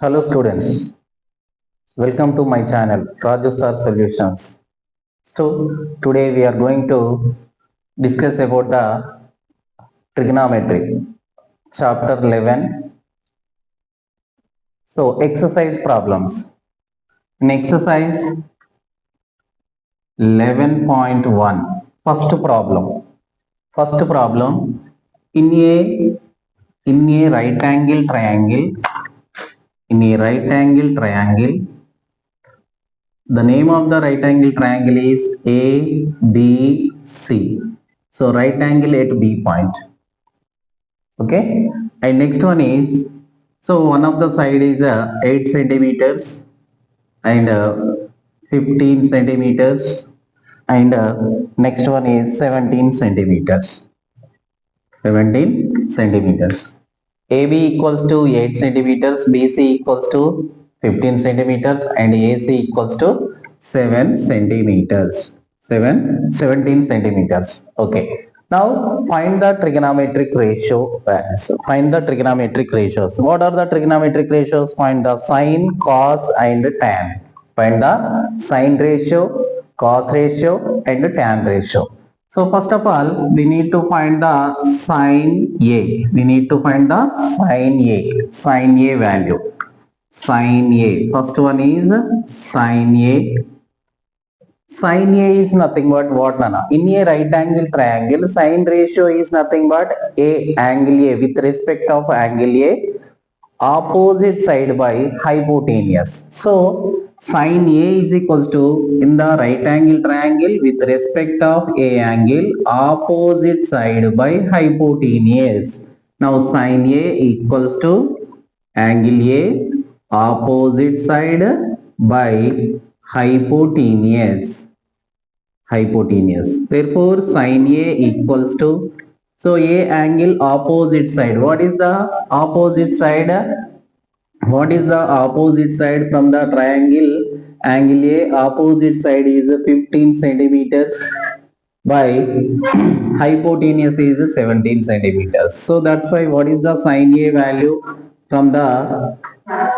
Hello students, welcome to my channel Raju Sir Solutions. So today we are going to discuss about the trigonometry chapter 11. So exercise problems. In exercise 11.1, First problem in a right angle triangle. In a right angle triangle, the name of the right angle triangle is ABC. So right angle at B point. Okay. And next one is, so one of the side is 8 centimeters and 15 centimeters, and next one is 17 centimeters. 17 centimeters. AB equals to 8 centimeters, BC equals to 15 centimeters, and AC equals to 7 centimeters. 17 centimeters. Okay. Now find the trigonometric ratio. Find the trigonometric ratios. What are the trigonometric ratios? Find the sine, cos, and tan. Find the sine ratio, cos ratio, and tan ratio. So first of all, we need to find the sine A. We need to find the sine A value. Sine A. First one is sine A. Sine A is nothing but what, Nana? In a right angle triangle, sine ratio is nothing but A angle A with respect of angle A, opposite side by hypotenuse. So sine A is equals to, in the right angle triangle with respect of A angle, opposite side by hypotenuse. Now sine A equals to angle A opposite side by hypotenuse. Therefore sine A equals to, so A angle opposite side. What is the opposite side? What is the opposite side from the triangle? Angle A opposite side is 15 centimeters by hypotenuse is 17 centimeters. So that's why what is the sine A value from the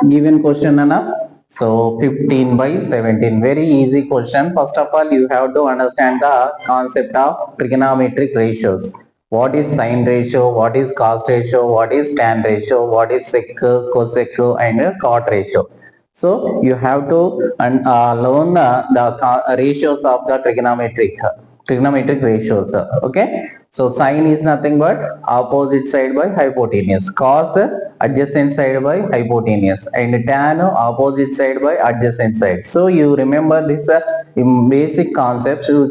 given question, Anna? So 15 by 17. Very easy question. First of all, you have to understand the concept of trigonometric ratios. What is sine ratio? What is cos ratio? What is tan ratio? What is sec, cosec, and cot ratio? So you have to learn the ratios of the trigonometric ratios. Okay. So sine is nothing but opposite side by hypotenuse. Cos adjacent side by hypotenuse, and tan opposite side by adjacent side. So you remember this basic concepts. You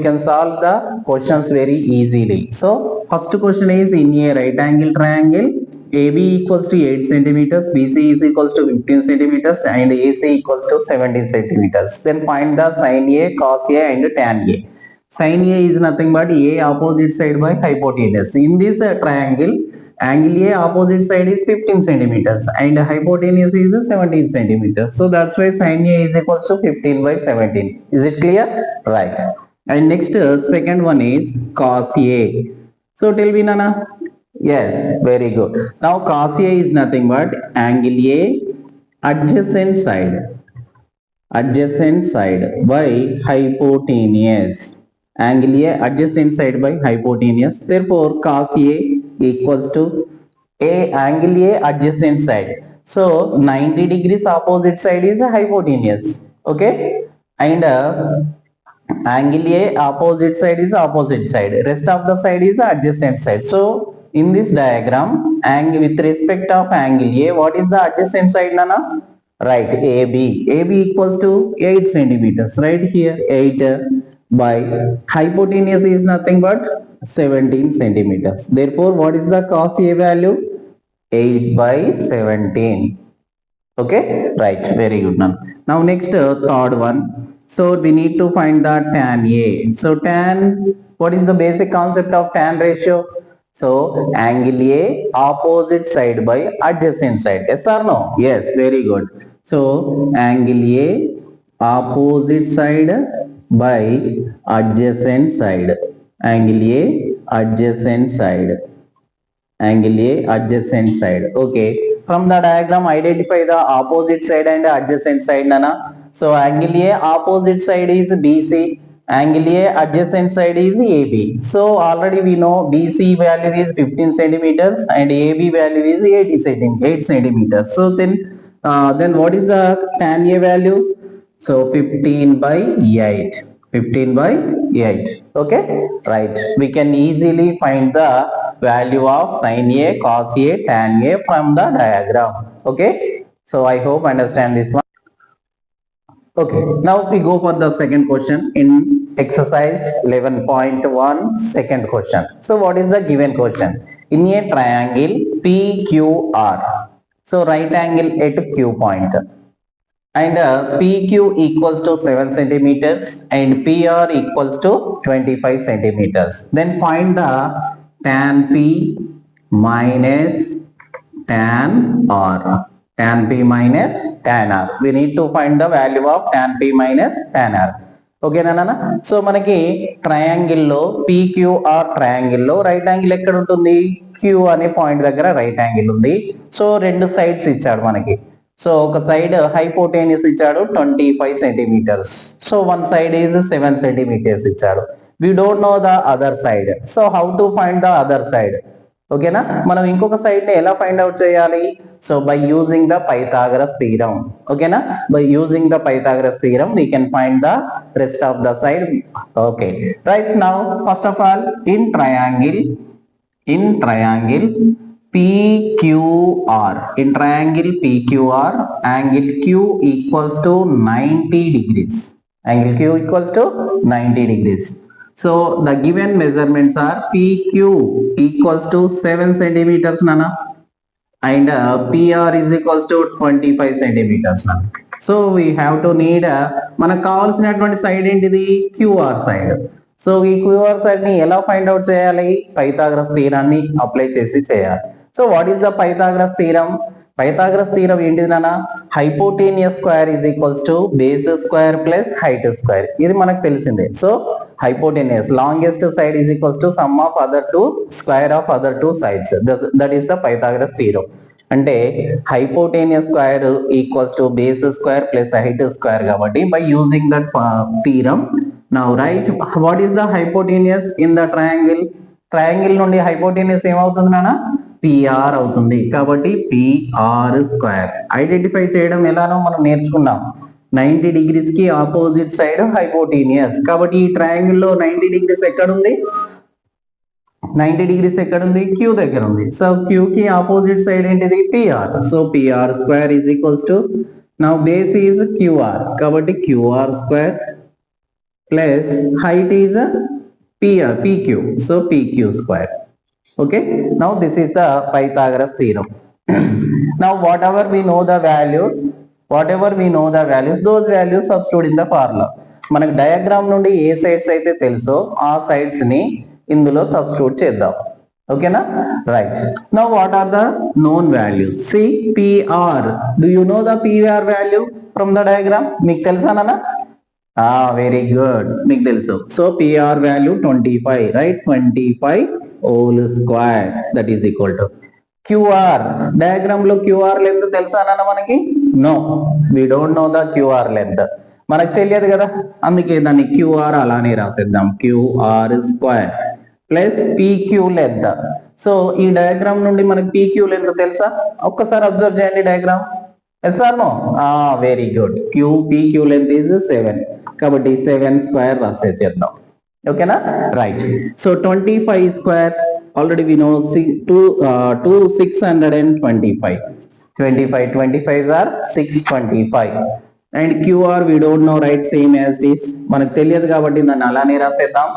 can solve the questions very easily. So first question is, in a right angle triangle, AB equals to 8 centimeters, BC is equals to 15 centimeters, and AC equals to 17 centimeters. Then find the sine A, cos A, and tan A. Sine A is nothing but A opposite side by hypotenuse. In this triangle, angle A opposite side is 15 centimeters and hypotenuse is 17 centimeters. So that's why sine A is equals to 15 by 17. Is it clear? Right. And next, second one is cos A. So tell me, Nana. Yes, very good. Now cos A is nothing but angle A adjacent side by hypotenuse. Angle A adjacent side by hypotenuse. Therefore cos A equals to A angle A adjacent side. So 90 degrees opposite side is a hypotenuse. Okay. And angle A opposite side is opposite side. Rest of the side is adjacent side. So in this diagram, angle with respect of angle A, what is the adjacent side, Nana? Right, AB. AB equals to 8 centimeters. Right here, 8 by hypotenuse is nothing but 17 centimeters. Therefore, what is the cos A value? 8 by 17. Okay, right, very good. Now next, third one. So we need to find the tan A. So tan, what is the basic concept of tan ratio? So angle A opposite side by adjacent side. Yes or no? Yes, very good. So angle A opposite side by adjacent side. Angle A adjacent side. Okay. From the diagram, identify the opposite side and adjacent side, Nana. So angle A opposite side is BC. Angle A adjacent side is AB. So already we know BC value is 15 centimeters and AB value is 8 centimeters. So then what is the tan A value? So 15 by 8. 15 by 8. Okay, right. We can easily find the value of sin A, cos A, tan A from the diagram. Okay, so I hope understand this one. Okay, now we go for the second question in exercise 11.1, second question. So what is the given question? In a triangle PQR, so right angle at Q point, and PQ equals to 7 centimeters and PR equals to 25 centimeters. Then find the tan P minus tan R. Tan P minus tan R. We need to find the value of tan P minus tan R. ఓకేనా నాన్న? So మనకి triangle లో PQR triangle లో right angle ఎక్కడ ఉంటుంది? Q అనే point దగ్గర right angle ఉంది. సో రెండు సైడ్స్ ఇచ్చాడు మనకి. సో ఒక సైడ్ హైపోటేనియస్ ఇచ్చాడు 25 centimetres. So one side is 7 centimetres ఇచ్చాడు. We don't know the other side. So how to find the other side? ఓకేనా, మనం ఇంకొక సైడ్ ని ఎలా ఫైండ్ అవుట్ చేయాలి? So by using the Pythagoras theorem. ఓకేనా, by using the Pythagoras theorem we can find the rest of the side. Okay, right now first of all in triangle PQR, in triangle PQR, angle Q equals to 90 degrees. Angle Q equals to 90 degrees. So the given measurements are PQ equals to 7 centimeters, Nana, and PR is equals to 25 centimeters, Nana. So we have to need మనకు కావాల్సినటువంటి side ఏంటిది? QR side. So ఈ QR side ని ఎలా find out చేయాలి? Pythagoras థీరాన్ని apply చేసి చేయాలి. So what is the Pythagoras theorem? Pythagoras theorem ఏంటిది నాన్న? Hypotenuse square is equals to base square plus height square. ఇది మనకు తెలిసిందే. So hypotenuse longest side is equals to sum of other two square of other two sides. That is the Pythagoras theorem. అంటే hypotenuse square equals to base square plus height square కాబట్టి by using that theorem now right what is the hypotenuse in the triangle? Triangle నుండి hypotenuse ఏమవుతుంది నాన్న? PR అవుతుంది. కాబట్టి PR square. Identify చేయడం ఎలానో మనం నేర్చుకున్నాం. 90 డిగ్రీస్ కి ఆపోజిట్ సైడ్ హైపోటేనియస్. కాబట్టి ఈ ట్రయాంగిల్ లో 90 డిగ్రీస్ ఎక్కడుంది? 90 డిగ్రీస్ ఎక్కడుంది? Q దగ్గర ఉంది. సో Q కి ఆపోజిట్ సైడ్ ఏంటిది? PR. So PR square is equals to now base is QR. కాబట్టి QR square plus height is PQ. So PQ square. Okay, now this is the Pythagoras theorem. Now whatever we know the values, those values substitute in the formula. మనకు diagram నుండి ఏ sides అయితే తెలుసో ఆ sides ని ఇందులో substitute చేద్దాం. ఓకేనా, right. Now what are the known values? C PR. Do you know the PR value from the diagram? మీకు తెలుసా నాన్న? వెరీ గుడ్, మీకు తెలుసు. So PR value 25, right? 25 whole square, that is equal to QR. Diagram లో QR length తెలుసా నాన్న మనకి? No, we don't know the QR length. మనకు తెలియదు కదా, అందుకే దాన్ని QR అలానే రాసేద్దాం. QR square plus PQ length. So ఈ డయాగ్రామ్ నుండి మనకి PQ లెంత్ తెలుసా? ఒక్కసారి అబ్జర్వ్ చేయండి diagram. Yes or no? Very good. PQ length is 7. కాబట్టి 7 స్క్వేర్ రాసేద్దాం. ఓకేనా, right. So 25 square already we know 625. 25 or 625 and QR we don't know, right? Same as it is. మనకు తెలియదు కాబట్టి దాన్ని అలానే రాసేద్దాం.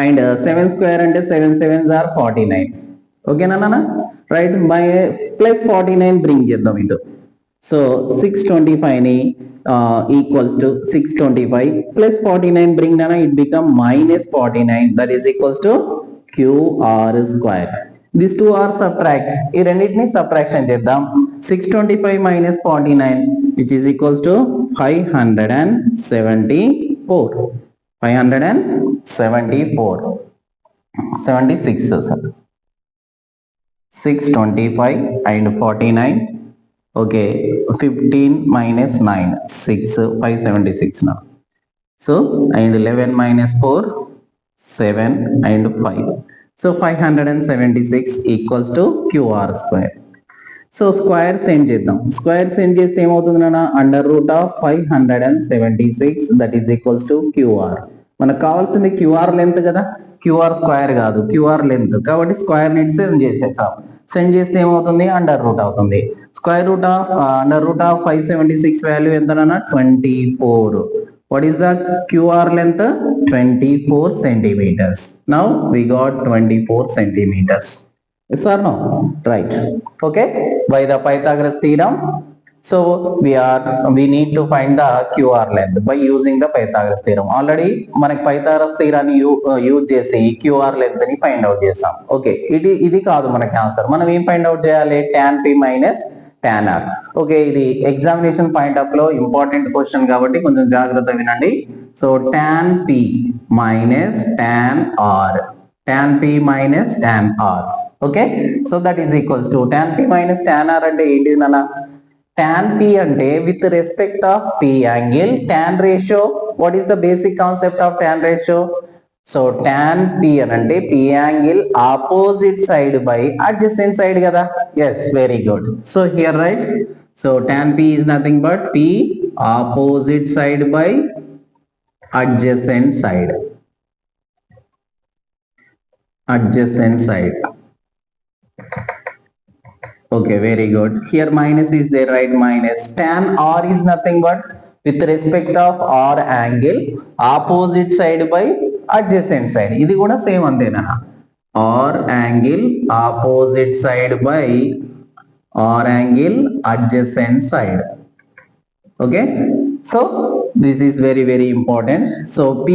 అండ్ 7 స్క్వేర్ అంటే 7 7s ఆర్ 49. ఓకేనా నాన్న, రైట్? బై ప్లస్ 49 బ్రింగ్ చేద్దాం ఇటు. సో 625 ని equals to 625 plus 49 bring nana, it become minus 49, that is equals to QR square. These two are subtract. ఈ రెండింటిని subtraction చేద్దాం. 625 minus 49 which is equals to 574. 76 sir. 625 and 49 Okay, 15 minus 9, 6, 576 now. So, and 11 minus 4, 7 and 5. So, 576 equals to QR square. So squares ఏం చేద్దాం, squares ఏం చేస్తే ఏమవుతుంది నాన్న, under root of 576 that is equals to QR. మనకు కావాల్సింది QR length కదా, QR square కాదు, క్యూఆర్ లెంత్. కాబట్టి స్క్వేర్ ని సెండ్ చేసేసాం. సెండ్ చేస్తే ఏమవుతుంది, అండర్ రూట్ అవుతుంది. Square root of under root of 576 value ఎంత నాన్న, 24. What is the QR length? 24 centimeters. Now we got 24 centimeters. Yes or no? Right. Okay. By the Pythagoras theorem, so we need to find the QR length by using the Pythagoras theorem. Already మనకి Pythagoras theorem use చేసి QR length ని find out చేసాం. Okay, ఇది కాదు మనకి answer. మనం ఏం find out చేయాలి, tan p minus tan r. Okay, ఇది ఎగ్జామినేషన్ పాయింట్ ఆఫ్ లో ఇంపార్టెంట్ క్వశ్చన్ కాబట్టి కొంచెం జాగ్రత్త వినండి. So tan p minus tan r, tan p minus tan r. Okay, so that is equals to tan p minus tan r అంటే ఏంటి నాన్న, tan p అంటే with respect of p angle tan ratio. What is the basic concept of tan ratio? So tan p అని అంటే p angle opposite side by adjacent side కదా. Yes, very good. So here right, so tan p is nothing but p opposite side by adjacent side. Adjacent side. Okay, very good. Here minus is there, right? Minus. Tan r is nothing but with respect of r angle opposite side by adjacent side. ఇది కూడా same అంతేనా, r angle opposite side by r angle adjacent side. Okay, so this is very very important. So p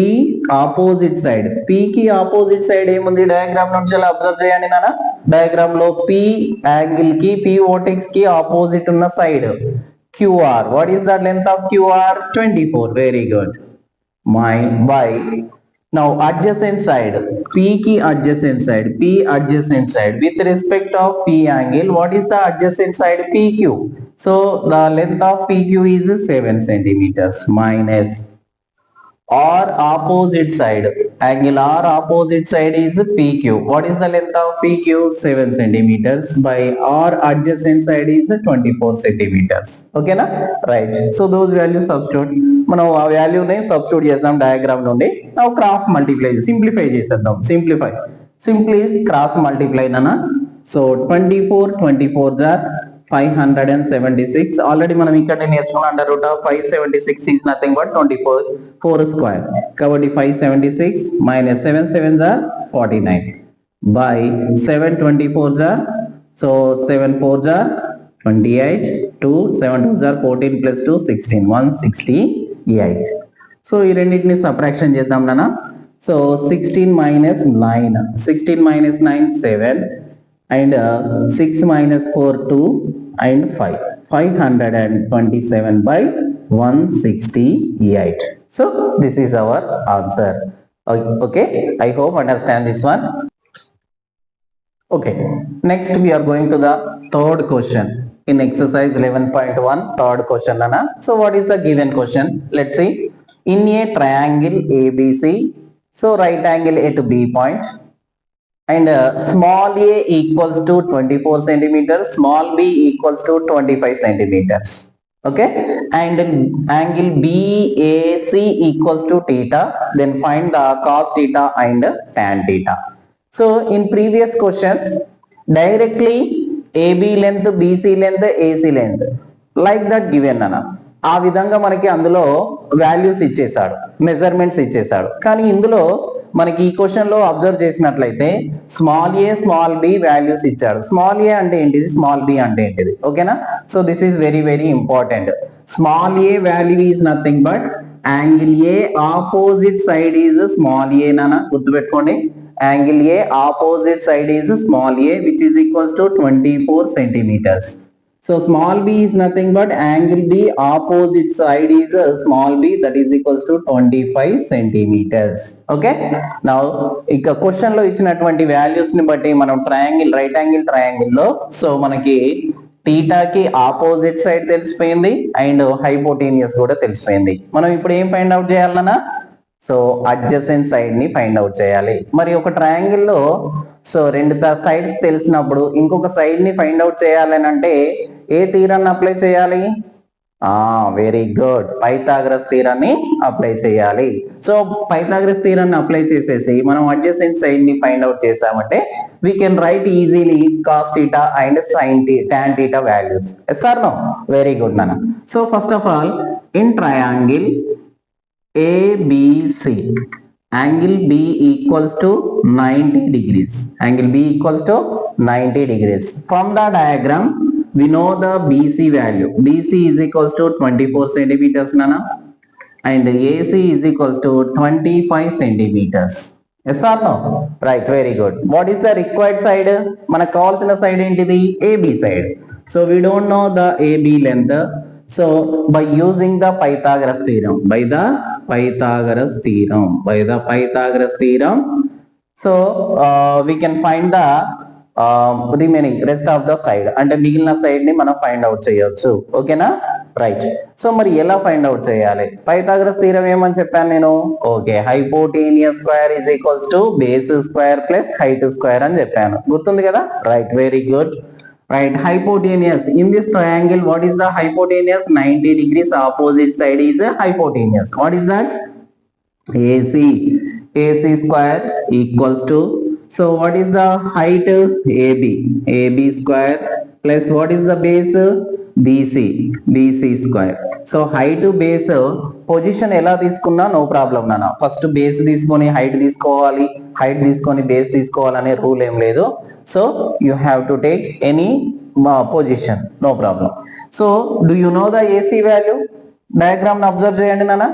opposite side, p కి opposite side ఏముంది, diagram నుంచి అలా observe చేయండి నాన్న. Diagram లో p యాంగిల్ కి p వర్టెక్స్ కి ఆపోజిట్ ఉన్న side QR. What is the length of QR? 24. Very good. By now adjacent side, p ki adjacent side, p adjacent side with respect of p angle. What is the adjacent side? PQ. So the length of PQ is 7 centimeters minus r opposite side, angle r opposite side is PQ. What is the length of PQ? 7 centimeters by r adjacent side is 24 centimeters. Okay na? Right. So those values substitute. మనం ఆ వాల్యూని substitute చేద్దాం diagram నుండి. now cross multiply, simplify చేసేద్దాం. Simply cross multiply నాన్న. So 24 జార్ 576. ఆల్రెడీ మనం ఇక్కడ నేర్చుకున్న under root of 576 is nothing but 24 square. కాబట్టి 576 minus 7 7 జార్ 49 by 7 24 జార్, సో 7 4 జార్ 28, 2 7 2 జార్ 14 plus 2 16, 168. సో ఈ రెండింటిని సబ్ట్రాక్షన్ చేద్దాం నాన్న. So 16 minus 9, 16 minus 9 7 and 6 minus 4 2 and 5, 527 by 168. So this is our answer. Okay, I hope understand this one. Okay, next we are going to the third question in exercise 11.1. third question nana. So what is the given question? Let's see. In a triangle ABC, so right angle at B point and small a equals to 24 centimeters, small b equals to 25 centimeters. Okay, and angle BAC equals to theta, then find the cos theta and tan theta. So in previous questions directly AB length, BC length, AC length like that given nana. ఆ విధంగా మనకి అందులో values ఇచ్చేసాడు, measurements ఇచ్చేసాడు. కానీ ఇందులో మనకి ఈ క్వశ్చన్ లో అబ్జర్వ్ చేసినట్లయితే small A small B values ఇచ్చాడు. స్మాల్ ఏ అంటే ఏంటిది, స్మాల్ బి అంటే ఏంటిది, ఓకేనా? So this is very very important. Small A value is nothing but angle A opposite side is small A నానా, గుర్తుపెట్టుకోండి. Angle A opposite side is small A which is equals to 24 centimeters. So small b is nothing but angle B opposite side is small b, that is equals to 25 centimeters. Okay, now ఇక question లో ఇచ్చినటువంటి values ని బట్టి మనం triangle, right angle triangle లో so మనకి టీటాకి opposite side తెలిసిపోయింది and hypotenuse కూడా తెలిసిపోయింది. మనం ఇప్పుడు ఏం ఫైండ్ అవుట్ చేయాలన్నా సో అడ్జసెంట్ సైడ్ ని ఫైండ్ అవుట్ చేయాలి. మరి ఒక ట్రయాంగిల్ లో సో రెండు సైడ్స్ తెలిసినప్పుడు ఇంకొక సైడ్ ని ఫైండ్ అవుట్ చేయాలని అంటే ఏ థీరాన్ని అప్లై చేయాలి? వెరీ గుడ్, పైథాగరస్ థీరాన్ని అప్లై చేయాలి. సో పైథాగరస్ థీరాన్ని అప్లై చేసేసి మనం అడ్జసెంట్ సైడ్ ని ఫైండ్ అవుట్ చేసామంటే we can write easily cos theta and sin theta, tan theta values. Yes or no? Very good, Nana. So first of all, in triangle ABC, angle B equals to 90 degrees. Angle B equals to 90 degrees. From the diagram, we know the BC value. BC is equals to 24 centimeters, Nana, and AC is equals to 25 centimeters. Yes or no? Right, very good. What is the required side? మనకు కావాల్సిన side ఏంటిది? AB side. So we don't know the AB length. So by using the Pythagoras theorem, by the Pythagoras theorem, so we can find the remaining rest of the side, అంటే మిగిలిన side ని మనం find out చేయొచ్చు. ఓకేనా? Right. So మరి ఎలా find out చేయాలి? Pythagoras theorem ఏమని చెప్పాను నేను? Okay, hypotenuse square is equals to base square plus height square అని చెప్పాను. గుర్తుంది కదా? Right, very good. Right, hypotenuse in this triangle, what is the hypotenuse? 90 degrees, opposite side is a hypotenuse. What is that? AC square equals to, so what is the height? AB square plus what is the base? BC square. So height base position ఎలా తీసుకున్నా no problem నాన్న. First base తీసుకొని height తీసుకోవాలి, height తీసుకొని base తీసుకోవాలనే rule ఏం లేదు. So you have to take any position, no problem. So do you know the AC value? Diagram observe చేయండి నాన్న.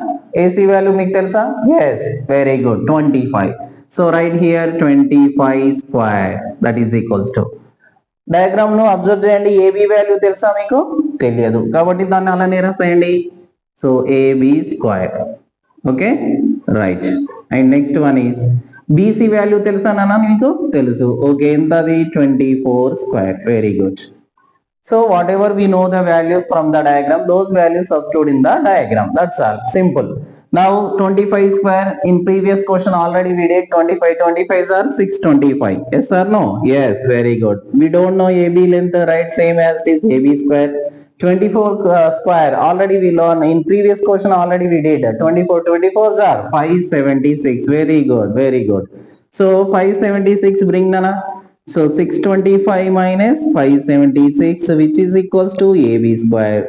ఏసీ వాల్యూ మీకు తెలుసా? Yes, very good, 25. So write here 25 square that is equals to, diagram ను observe చేయండి. AB value తెలుసా మీకు? తెలియదు, కాబట్టి దాన్ని అలానే రాసేయండి. So AB square. Okay, right. And next one is BC value తెలుసా నాన్న? మీకు తెలుసు. ఓకే, ఎంత అది? 24 square. Very good. So whatever we know the values from the diagram, those values substitute in the diagram. That's all. Simple. Now 25 square, in previous question already we did 25. 25s are 625. Yes or no? Yes, very good. We don't know AB length, right? Same as it is AB square. 24 square already we learned in previous question, already we did 24. 24s are 576. Very good, very good. So 576 bring nana. So 625 minus 576, which is equals to AB square.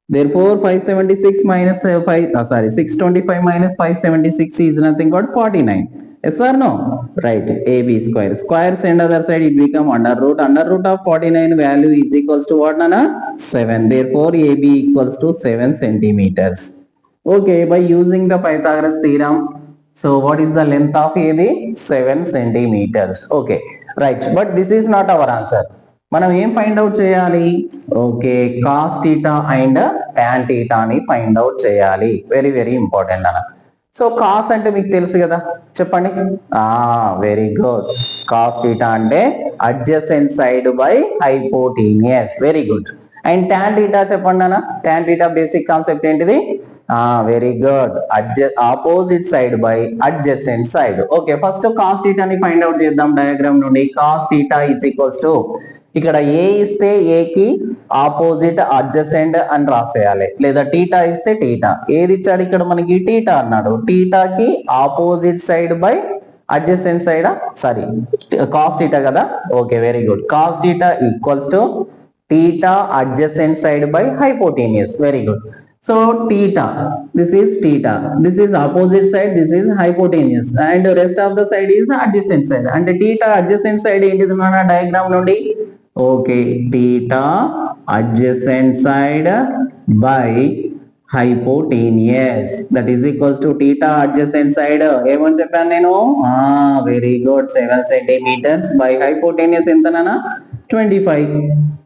Therefore 576 minus 625 minus 576 is nothing but 49. Yes or no? Right, AB square. Squares and other side it become under root. Under root of 49 value is equals to what nana? 7. Therefore AB equals to 7 centimeters. Okay, by using the Pythagoras theorem, so what is the length of AB? 7 centimeters. Okay, right. But this is not our answer. మనం ఏం find out చేయాలి? Okay, cos theta and tan theta అని find out చేయాలి. Very very important అన్న. So cos అంటే మీకు తెలుసు కదా, చెప్పండి. Very good. కాస్ థీటా అంటే adjacent side by hypotenuse. Very good. And tan theta చెప్పండి అన్న. టాన్ థీటా బేసిక్ కాన్సెప్ట్ ఏంటిది? Very good, opposite side by adjacent side. Okay, first cos theta ని ఫైండ్ అవుట్ చేద్దాం డయాగ్రామ్ నుండి. Cos theta is equals to, ఇక్కడ ఏ ఇస్తే ఏ కి opposite adjacent అని రాసేయాలి, లేదా టీటా ఇస్తే టీటా. ఏది ఇచ్చాడు ఇక్కడ మనకి? టీటా అన్నాడు. టీటాకి opposite side by adjacent side, sorry cos theta కదా. Okay, very good. Cos theta equals to theta adjacent side by hypotenuse. Very good. So theta, this is theta, this is opposite side, this is hypotenuse, and the rest of the side is adjacent side. And theta adjacent side ఏంటిది మన diagram నుండి? Okay, theta adjacent side by hypotenuse, that is equals to theta adjacent side ఏమని చెప్పాను నేను? Very good, 7 centimeters by hypotenuse ఎంత నాన్న? 25.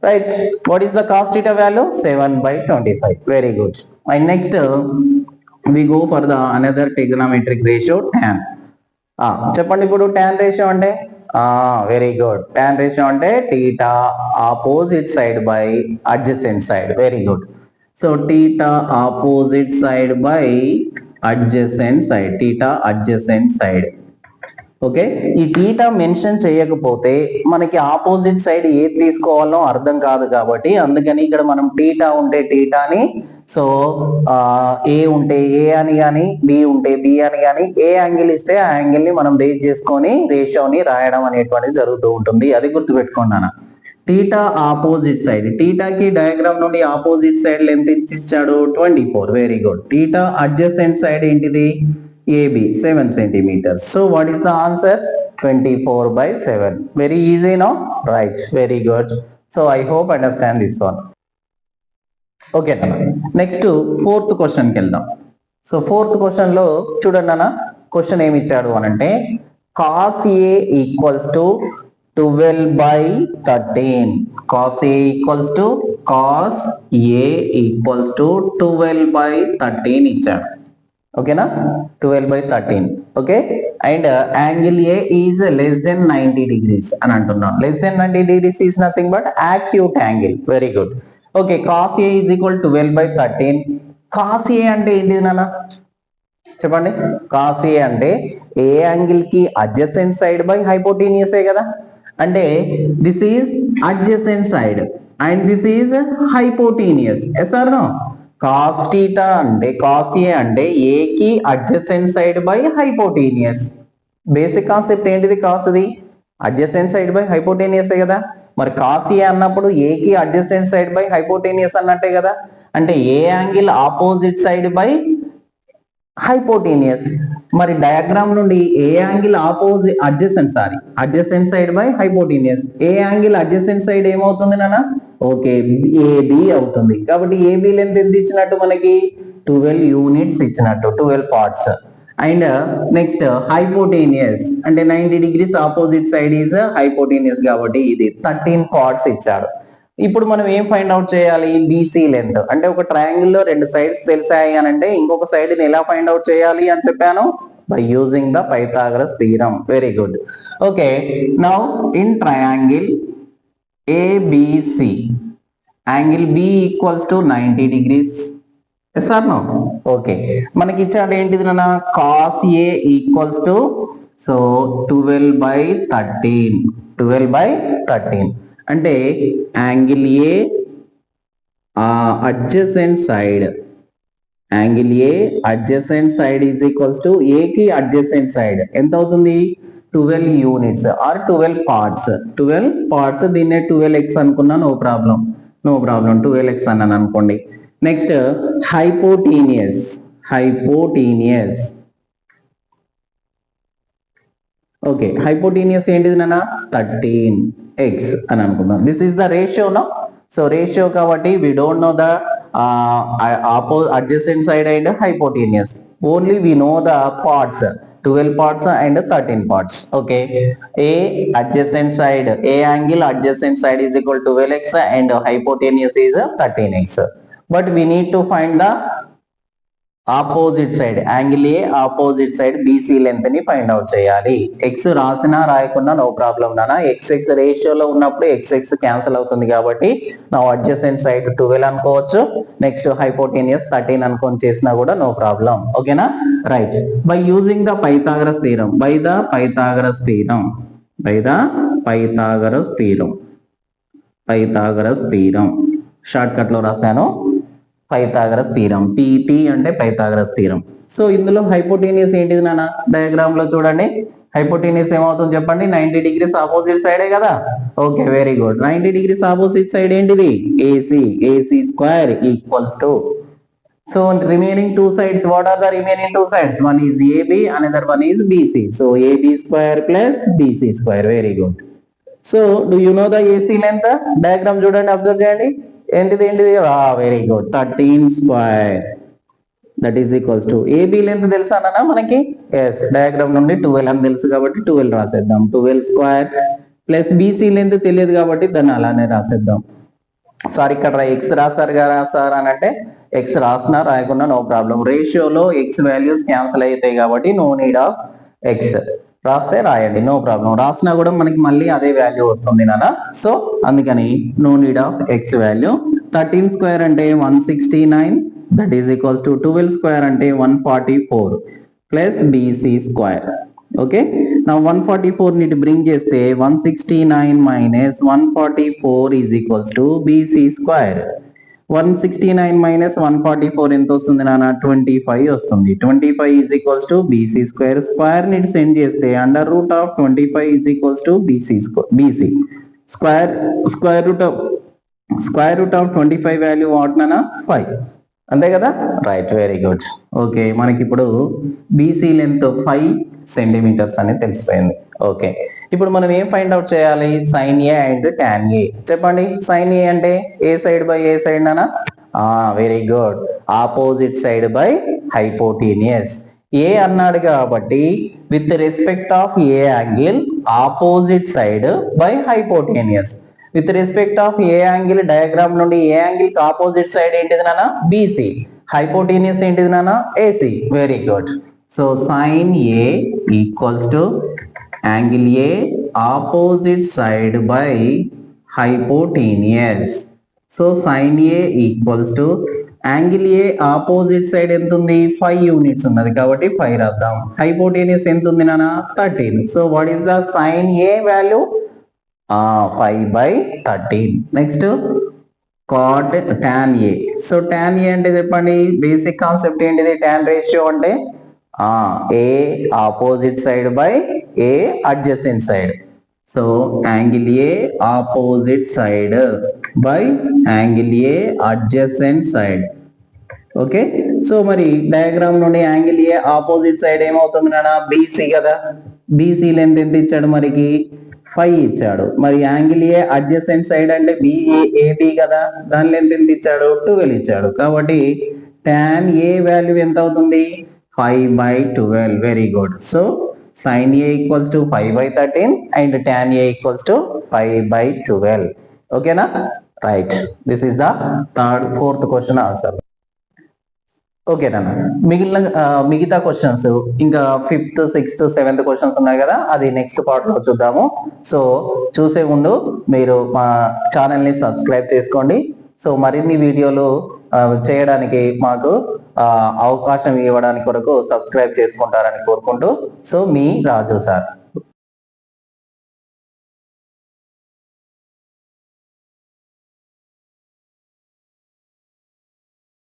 Right, what is the cos theta value? 7 by 25. Very good. And next we go for the another trigonometric ratio, tan. చెప్పండి ఇప్పుడు tan ratio అంటే very good. tan ratio అంటే theta opposite side by adjacent side. Very good. So theta opposite side by adjacent side. Theta adjacent side. Okay, ఈ theta mention చేయకపోతే మనకి opposite side ఏది తీసుకోవాలో అర్థం కాదు కాబట్టి అందుకని ఇక్కడ మనం టీటా ఉంటే టీటాని, సో ఏ ఉంటే ఏ అని కానీ బి ఉంటే బి అని కానీ ఏ యాంగిల్ ఇస్తే ఆ యాంగిల్ ని మనం బేస్ చేసుకొని రేషియోని రాయడం అనేటువంటిది జరుగుతూ ఉంటుంది. అది గుర్తుపెట్టుకున్నాను. టీటా ఆపోజిట్ సైడ్, టీటాకి డయాగ్రామ్ నుండి ఆపోజిట్ సైడ్ లెంత్ ఇచ్చాడు 24. Very good. Theta adjacent side ఏంటిది? AB 7 centimeters. So what is the answer? 24/7. Very easy now, right? Very good. So I hope understand this one. Okay, next fourth question కి వెళ్దాం. So fourth question లో చూడండి అన్న, question ఏమి ఇచ్చాడు అని అంటే cos A equals to 12/13. cos A equals to cos A equals to 12/13 ఇచ్చాడు. ఓకేనా, 12/13. Okay, and angle A is less than 90 degrees అని అంటున్నాం. Less than 90 degrees is nothing but acute angle. Very good. Okay, cos A is equal 12/13. Cos A అంటే ఏంటి నాన్న చెప్పండి? Cos A అంటే A angle కి అడ్జసెంట్ సైడ్ బై హైపోటెన్యూస్ కదా. అంటే this is adjacent side and this is hypotenuse. Yes or no? Cos theta అంటే cos A అంటే ఏ కి adjacent side by hypotenuse. Basic concept ఏంటిది? Cos the adjacent side by hypotenuse కదా. మరి cos A అన్నప్పుడు ఏ కి అడ్జసెంట్ సైడ్ బై హైపోటెన్యూస్ అన్నట్టే కదా. అంటే A angle opposite side by hypotenuse. మరి డయాగ్రామ్ నుండి A angle adjacent side by hypotenuse, A angle adjacent side ఏమవుతుంది నాన్న? ఓకే, ఏబి అవుతుంది. కాబట్టి ఏబి లెంత్ ఎంత ఇచ్చినట్టు మనకి? 12 యూనిట్స్ ఇచ్చినట్టు, 12 పార్ట్స్. అండ్ నెక్స్ట్ హైపోటెన్యూస్ అంటే 90 degrees opposite side is hypotenuse కాబట్టి ఇది 13 పార్ట్స్ ఇచ్చాడు. ఇప్పుడు మనం ఏం ఫైండ్ అవుట్ చేయాలి? BC length. అంటే ఒక ట్రయాంగిల్ లో రెండు సైడ్స్ తెలిసాయి అని అంటే ఇంకొక సైడ్ ని ఎలా ఫైండ్ అవుట్ చేయాలి అని చెప్పాను? By using the Pythagoras theorem. Very good. Okay, now in triangle ABC, angle B equals to 90 degrees. Yes or no? Okay, మనకి ఇచ్చాడు ఏంటిది నాన్న? Cos A equals to so 12/13. 12/13 అంటే angle A adjacent side, angle A adjacent side is equals to A కి adjacent side ఎంత అవుతుంది? 12 units are 12 parts. 12 parts, దీన్నే 12x అనుకున్నా నో ప్రాబ్లం. 12x అన్నాను అనుకోండి. Next hypotenuse. ఓకే, హైపోటెన్యూస్ ఏంటిది నాన్న? 13x అని అనుకుందాం. This is the ratio no. So ratio కాబట్టి we don't know the adjacent side and hypotenuse. Only we know the parts, 12 parts and 13 parts. Okay, a adjacent side, a angle adjacent side is equal to 12x and hypotenuse is 13x. But we need to find the opposite side, angle A opposite side BC length ని find out చేయాలి. X రాసినా రాయకుండా no problem నానా. X రేషియోలో ఉన్నప్పుడు X cancel అవుతుంది కాబట్టి నా అడ్జసెంట్ సైడ్ 12 అనుకోవచ్చు. నెక్స్ట్ హైపోటెన్యూస్ 13 అనుకొని చేసినా కూడా నో ప్రాబ్లం. ఓకేనా, right. By using the Pythagoras theorem, by the Pythagoras theorem short cut లో రాశాను. పైథాగరస్ థీరం, పిపి అంటే పైథాగరస్ థీరం. సో ఇందులో హైపోటెన్యూస్ ఏంటిది నాన్న? డయాగ్రామ్ లో చూడండి. హైపోటెన్యూస్ ఏమవుతుంది చెప్పండి? 90 degrees ఆపోజిట్ సైడే కదా. Okay, very good. 90 degrees opposite side ఏంటిది? AC square equals to, so remaining two sides, what are the remaining two sides? One is AB, another one is BC. So AB square plus BC square. Very good. So do you know the AC length? Diagram చూడండి, observe చేయండి. ఏంటిది? Very good, 13 square. That is equals to AB length తెలుసా అన్న మనకి? Yes, diagram నుండి 12 అని తెలుసు కాబట్టి 12 రాసేద్దాం. 12 స్క్వేర్ ప్లస్ BC లెంత్ తెలియదు కాబట్టి దాన్ని అలానే రాసేద్దాం. సార్ ఇక్కడ ఎక్స్ రాసారు కదా సార్ అని అంటే ఎక్స్ రాసినా రాయకుండా నో ప్రాబ్లం. రేషియోలో ఎక్స్ వాల్యూస్ క్యాన్సిల్ అవుతాయి కాబట్టి నో నీడ్ ఆఫ్ ఎక్స్. రాస్తే రాయండి, నో ప్రాబ్లం. రాసినా కూడా మనకి మళ్ళీ అదే వాల్యూ వస్తుంది నాన్న. సో అందుకని no need of X value. 13 square అంటే 169, that is equals to 12 square అంటే 144 ప్లస్ బీసీ స్క్వేర్. ఓకే, నా 144 ని బ్రింగ్ చేస్తే 169 minus 144 is equals to BC square. 169 minus 144 ఎంత వస్తుంది నాన్న? 25 వస్తుంది. 25 is equals to BC square. Square ని సెండ్ చేస్తే under root of 25 is equals to BC square. Square root of 25 value what నాన్న? 5. అంతే కదా? Right, very good. ఓకే, మనకి ఇప్పుడు బీసీ లెంత్ 5 సెంటీమీటర్స్ అని తెలిసిపోయింది. ఓకే, ఇప్పుడు మనం ఏం ఫైండ్ అవుట్ చేయాలి? Sin A and tan A. చెప్పండి, సైన్ ఏ అంటే ఏ సైడ్ బై ఏ సైడ్ నానా? Very good, opposite side by hypotenuse. A అన్నాడు కాబట్టి with respect of A angle opposite side by hypotenuse. With respect of A angle diagram నుండి A angle కి opposite side ఏంటిది నానా? బీసీ. హైపోటీనియస్ ఏంటిది నానా? AC. Very good. So sin A equals to angle A opposite side by hypotenuse. So sin A equals to angle A opposite side ఎంత ఉంది? 5 units ఉన్నది కాబట్టి 5 రాద్దాం. హైపోటెన్యూస్ ఎంత ఉంది నాన్న? 13. So what is the sin A value? 5/13. Next cot tan A. So tan A అంటే చెప్పండి, బేసిక్ కాన్సెప్ట్ ఏంటిది? tan రేషియో అంటే A opposite side by A adjacent side. So angle A opposite side by angle A adjacent side. Okay, so మరి diagram నుండి angle A opposite side ఏమవుతుంది నాన్న? BC కదా. BC length ఎంత ఇచ్చాడు మనకి? 5 ఇచ్చాడు. మరి యాంగిల్ ఏ అడ్జసెంట్ సైడ్ అంటే ఏబి కదా, దాని లెంత్ ఎంత ఇచ్చాడు? 12 ఇచ్చాడు. కాబట్టి tan ఏ వాల్యూ ఎంత అవుతుంది? 5/12. Very good. So sin A equals to 5/13 and tan A equals to 5/12. Okay na? Right. This is the fourth question answer. Okay నాన్న, మిగతా క్వశ్చన్స్ ఇంకా 5th, 6th, 7th క్వశ్చన్స్ ఉన్నాయి కదా, అది నెక్స్ట్ పార్ట్ లో చూద్దాము. సో చూసే ముందు మీరు మా ఛానల్ ని సబ్స్క్రైబ్ చేసుకోండి. సో మరిన్ని వీడియోలు చేయడానికి మాకు అవకాశం ఇవ్వడానికి కొరకు సబ్స్క్రైబ్ చేసుకుంటారని కోరుకుంటూ, సో మీ రాజు సార్.